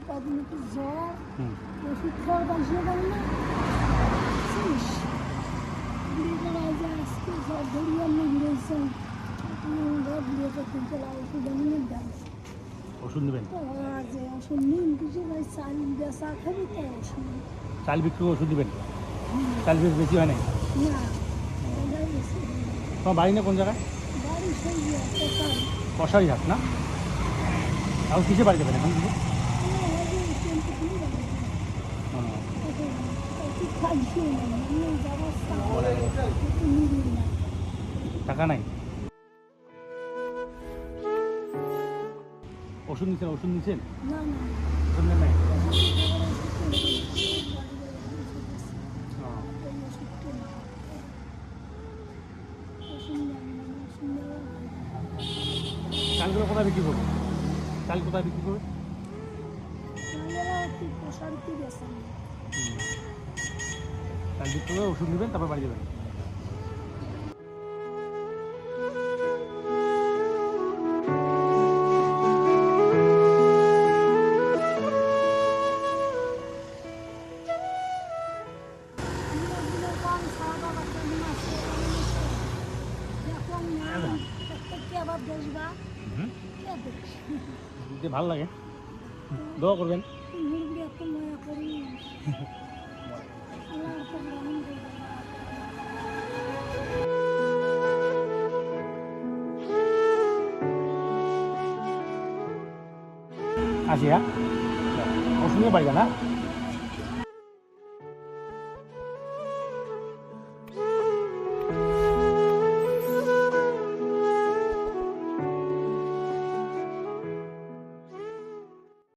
কদিন একটু জ্বর, ওষুধ খাওয়ার বাসিয়ে গেল না আজকে জ্বর ধরিয়ে আমি ঘুরেছেন ওষুধ নেবেন? যে ওষুধ নিন কিছু ভাই চাল বেচা খাবি তো ওষুধ চাল বিক্রি করে ওষুধ দেবেন? চাল বেশি হয় নাই? না তোমার বাড়ি না কোন জায়গায়? বাড়ি সেই কষারি হাট না? আর কিসে বাড়ি যাবেন এখন? কিছু টাকা নাই? ওষুধ নিচ্ছেন? ওষুধ নিচ্ছেন? ওষুধ নেন নাই? চালগুলো কোথায় বিক্রি করবো? চাল কোথায় বিক্রি করবে? চাল বিক্রি করে ওষুধ নেবেন, তারপর বাড়ি যাবেন। ভালো লাগে, দোয়া করবেন। আসি, হ্যাঁ, ওষুধ নিয়ে বাড়ি যান, হ্যাঁ।